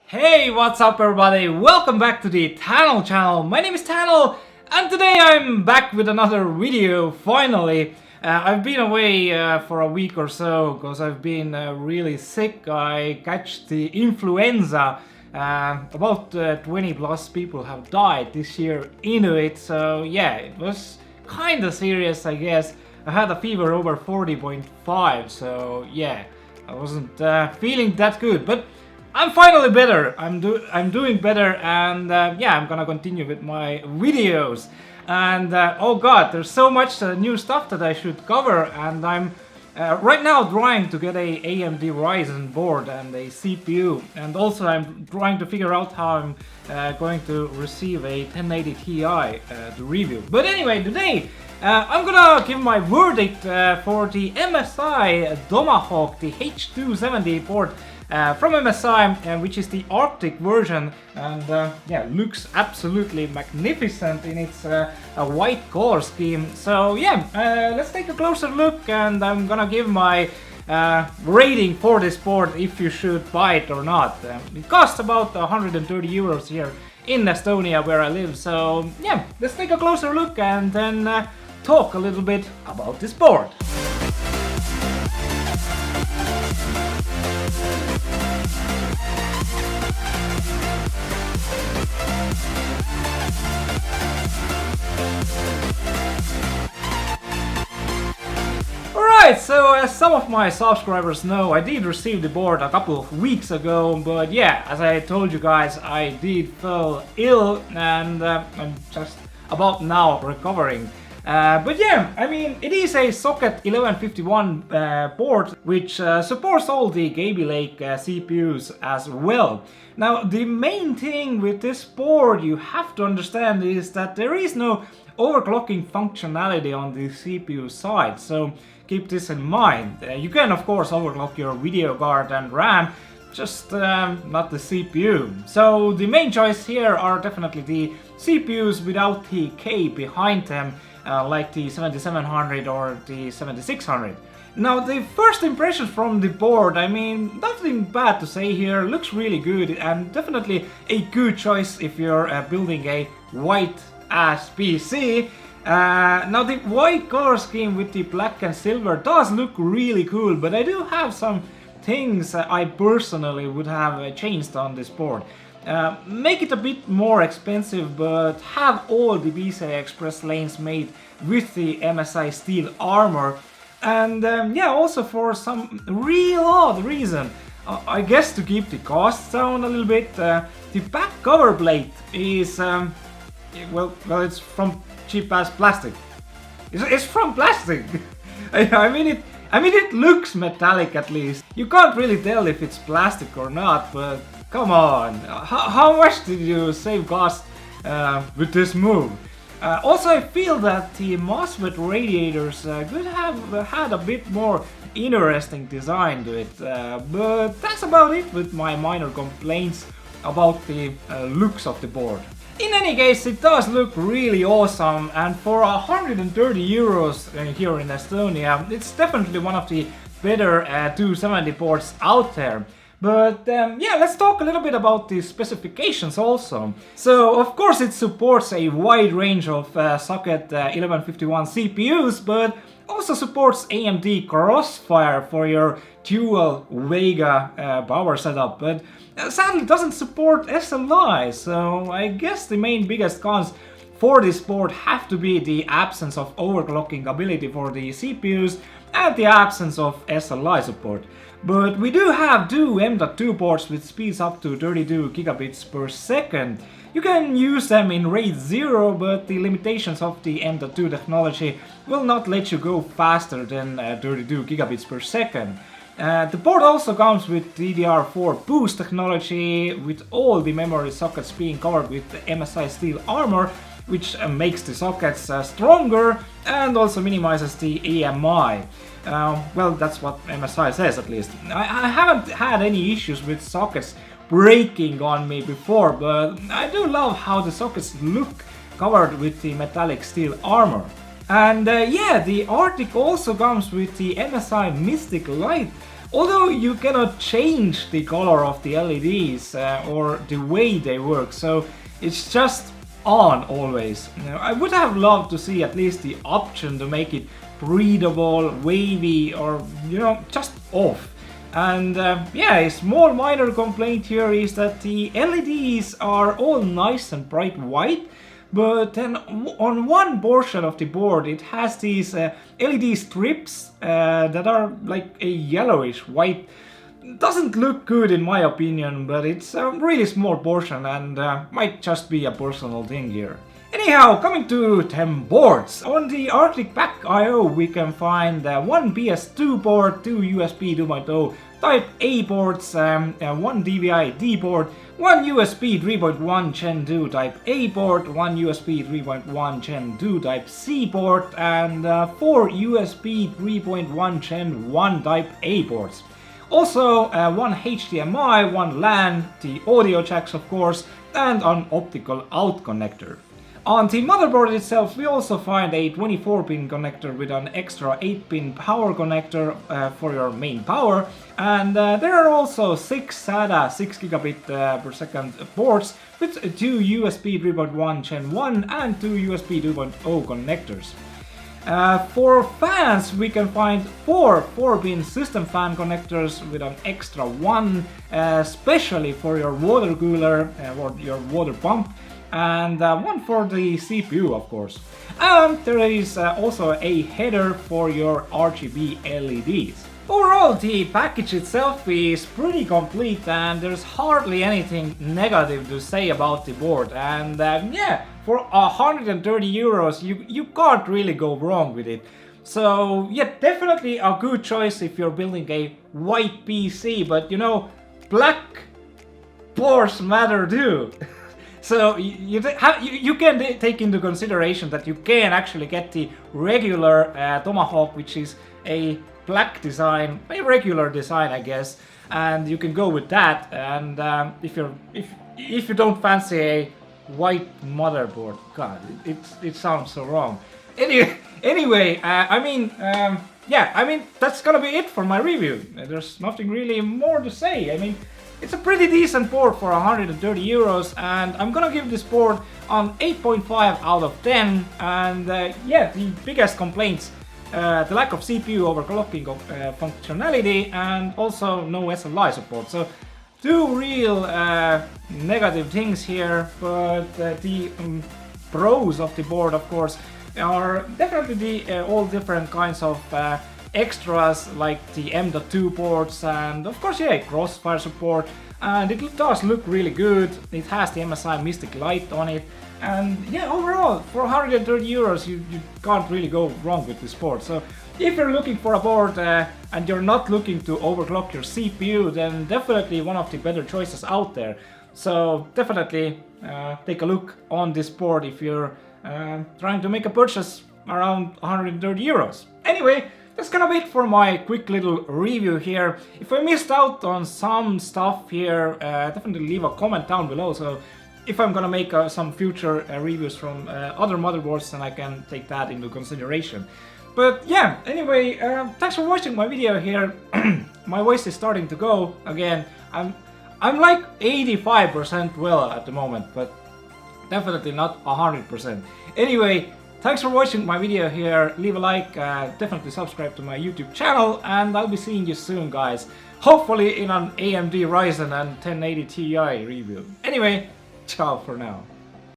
Hey, what's up everybody? Welcome back to the Tanel channel. My name is Tanel and today I'm back with another video, finally. I've been away for a week or so because I've been really sick. I catched the influenza. About 20 plus people have died this year into it, so yeah, it was kinda serious, I guess. I had a fever over 40.5, so yeah, I wasn't feeling that good, but I'm finally better. I'm doing better, and yeah, I'm gonna continue with my videos. And oh god, there's so much new stuff that I should cover, and I'm right now trying to get a AMD RYZEN board and a CPU, and also I'm trying to figure out how I'm going to receive a 1080 Ti to review. But anyway, today I'm gonna give my verdict for the MSI Tomahawk, the H270 board from MSI, which is the Arctic version, and yeah, looks absolutely magnificent in its white color scheme. So yeah, let's take a closer look, and I'm gonna give my rating for this board, if you should buy it or not. It costs about 130 euros here in Estonia where I live, so yeah, let's take a closer look and then talk a little bit about this board. Alright, so as some of my subscribers know, I did receive the board a couple of weeks ago, but yeah, as I told you guys, I did fall ill, and I'm just about now recovering. But yeah, I mean, it is a socket 1151 board, which supports all the Kaby Lake CPUs as well. Now, the main thing with this board you have to understand is that there is no overclocking functionality on the CPU side, so keep this in mind. You can of course overclock your video card and RAM, just not the CPU. So the main choice here are definitely the CPUs without the K behind them, like the 7700 or the 7600. Now, the first impressions from the board, I mean, nothing bad to say here, looks really good and definitely a good choice if you're building a white ass PC. Now, the white color scheme with the black and silver does look really cool, but I do have some things I personally would have changed on this board. Make it a bit more expensive, but have all the PCI Express lanes made with the MSI steel armor. And yeah, also for some real odd reason, I guess to keep the costs down a little bit, the back cover plate is, well, it's from cheap ass plastic. It's from plastic. I mean it looks metallic at least. You can't really tell if it's plastic or not, but come on, how much did you save cost with this move? Also, I feel that the MOSFET radiators could have had a bit more interesting design to it, but that's about it with my minor complaints about the looks of the board. In any case, it does look really awesome, and for 130 euros here in Estonia, it's definitely one of the better 270 boards out there. But yeah, let's talk a little bit about the specifications also. So, of course, it supports a wide range of socket 1151 CPUs, but also supports AMD Crossfire for your dual Vega power setup, but sadly doesn't support SLI, so I guess the biggest cons for this board have to be the absence of overclocking ability for the CPUs and the absence of SLI support. But we do have two M.2 ports with speeds up to 32 gigabits per second. You can use them in RAID 0, but the limitations of the M.2 technology will not let you go faster than 32 gigabits per second. The board also comes with DDR4 boost technology, with all the memory sockets being covered with the MSI steel armor, which makes the sockets stronger and also minimizes the AMI. Well, that's what MSI says at least. I haven't had any issues with sockets breaking on me before, but I do love how the sockets look covered with the metallic steel armor. And yeah, the Arctic also comes with the MSI Mystic Light, Although you cannot change the color of the LEDs or the way they work, so it's just on always. I would have loved to see at least the option to make it breathable, wavy, or just off. And yeah, a small minor complaint here is that the LEDs are all nice and bright white, but then on one portion of the board it has these LED strips that are like a yellowish white. Doesn't look good in my opinion, but it's a really small portion and might just be a personal thing here. Anyhow, coming to 10 boards. On the Arctic Pack I/O we can find one PS2 board, two USB 2.0 Type A boards, one DVI-D board, one USB 3.1 Gen 2 Type A board, one USB 3.1 Gen 2 Type C board, and 4 USB 3.1 Gen 1 Type A boards. Also one HDMI, one LAN, the audio jacks of course, and an optical out connector. On the motherboard itself we also find a 24-pin connector with an extra 8-pin power connector for your main power, and there are also 6 SATA 6 gigabit per second ports with 2 USB 3.1 Gen 1 and 2 USB 2.0 connectors. For fans we can find 4 4-pin system fan connectors with an extra one especially for your water cooler or your water pump, and one for the CPU of course. And there is also a header for your RGB LEDs. Overall, the package itself is pretty complete and there's hardly anything negative to say about the board, and yeah, for 130 euros you can't really go wrong with it. So yeah, definitely a good choice if you're building a white PC, but black boards matter too. So you can take into consideration that you can actually get the regular Tomahawk, which is a black design, a regular design I guess, and you can go with that. And if you don't fancy a white motherboard, God, it sounds so wrong. Anyway, yeah, that's gonna be it for my review. There's nothing really more to say. I mean, it's a pretty decent board for 130 euros, and I'm gonna give this board an 8.5 out of 10. And yeah, the biggest complaints, the lack of CPU overclocking functionality, and also no SLI support. So two real negative things here, but the pros of the board of course are definitely the all different kinds of extras like the M.2 ports, and of course yeah, crossfire support, and it does look really good. It has the MSI Mystic Light on it, and yeah, overall for 130 euros you can't really go wrong with this board. So if you're looking for a board and you're not looking to overclock your CPU, then definitely one of the better choices out there. So definitely take a look on this board if you're trying to make a purchase around 130 euros. Anyway, that's gonna be it for my quick little review here. If I missed out on some stuff here, definitely leave a comment down below. So if I'm gonna make some future reviews from other motherboards, then I can take that into consideration. But yeah, anyway, thanks for watching my video here. My voice is starting to go again. I'm like 85% well at the moment, but definitely not 100%. Anyway, thanks for watching my video here. Leave a like, definitely subscribe to my YouTube channel, and I'll be seeing you soon, guys. Hopefully in an AMD RYZEN and 1080 Ti review. Anyway, ciao for now.